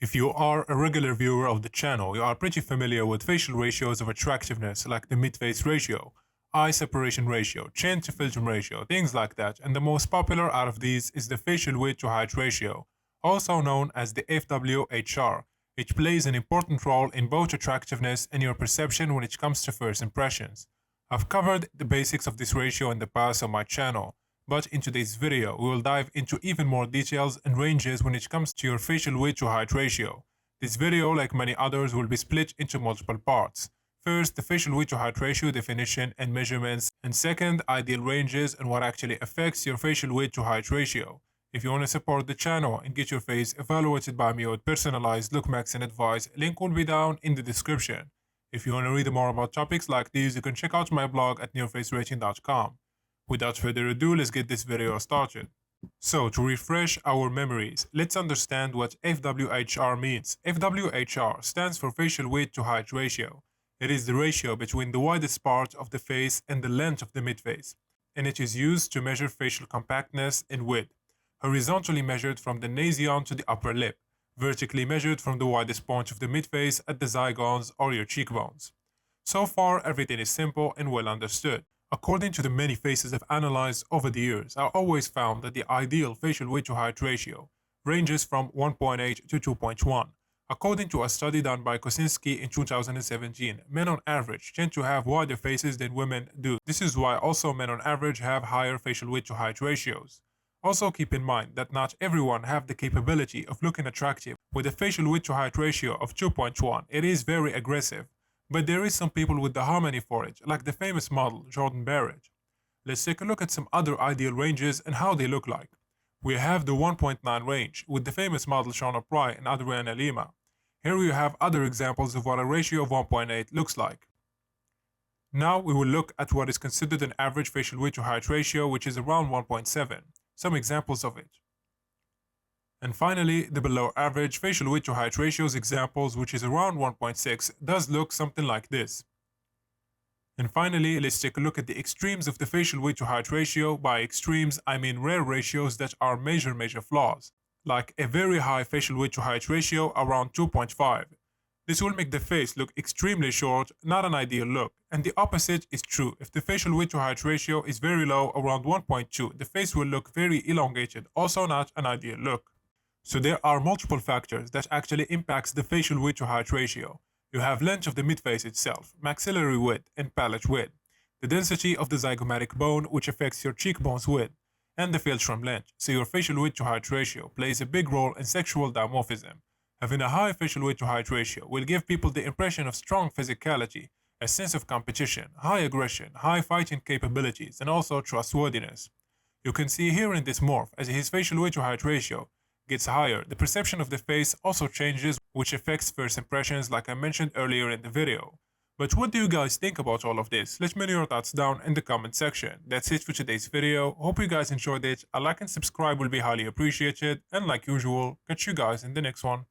If you are a regular viewer of the channel, you are pretty familiar with facial ratios of attractiveness like the mid-face ratio, eye separation ratio, chin to filter ratio, things like that, and the most popular out of these is the facial width to height ratio, also known as the fWHR. It plays an important role in both attractiveness and your perception when it comes to first impressions. I've covered the basics of this ratio in the past on my channel, but in today's video, we will dive into even more details and ranges when it comes to your facial width to height ratio. This video, like many others, will be split into multiple parts. First, the facial width to height ratio definition and measurements, and second, ideal ranges and what actually affects your facial width to height ratio. If you want to support the channel and get your face evaluated by me with personalized look max and advice, link will be down in the description. If you want to read more about topics like these, you can check out my blog at neofacerating.com. Without further ado, let's get this video started. So, to refresh our memories, let's understand what fWHR means. fWHR stands for facial width to height ratio. It is the ratio between the widest part of the face and the length of the midface, and it is used to measure facial compactness and width, horizontally measured from the nasion to the upper lip, vertically measured from the widest point of the midface at the zygons or your cheekbones. So far, everything is simple and well understood. According to the many faces I've analyzed over the years, I always found that the ideal facial width to height ratio ranges from 1.8 to 2.1. According to a study done by Kosinski in 2017, men on average tend to have wider faces than women do. This is why also men on average have higher facial width to height ratios. Also keep in mind that not everyone have the capability of looking attractive. With a facial width to height ratio of 2.1, it is very aggressive. But there is some people with the harmony for it, like the famous model Jordan Barrett. Let's take a look at some other ideal ranges and how they look like. We have the 1.9 range with the famous model Shauna Pry and Adriana Lima. Here we have other examples of what a ratio of 1.8 looks like. Now we will look at what is considered an average facial width to height ratio, which is around 1.7. Some examples of it. And finally, the below average facial width to height ratios examples, which is around 1.6, does look something like this. And finally, let's take a look at the extremes of the facial width to height ratio. By extremes, I mean rare ratios that are major flaws, like a very high facial width to height ratio around 2.5. This will make the face look extremely short, not an ideal look. And the opposite is true. If the facial width to height ratio is very low, around 1.2, the face will look very elongated, also not an ideal look. So there are multiple factors that actually impacts the facial width to height ratio. You have length of the midface itself, maxillary width and palate width, the density of the zygomatic bone which affects your cheekbone's width, and the philtrum length. So your facial width to height ratio plays a big role in sexual dimorphism. Having a high facial width to height ratio will give people the impression of strong physicality, a sense of competition, high aggression, high fighting capabilities, and also trustworthiness. You can see here in this morph, as his facial width to height ratio gets higher, the perception of the face also changes, which affects first impressions like I mentioned earlier in the video. But what do you guys think about all of this? Let me know your thoughts down in the comment section. That's it for today's video. Hope you guys enjoyed it. A like and subscribe will be highly appreciated. And like usual, catch you guys in the next one.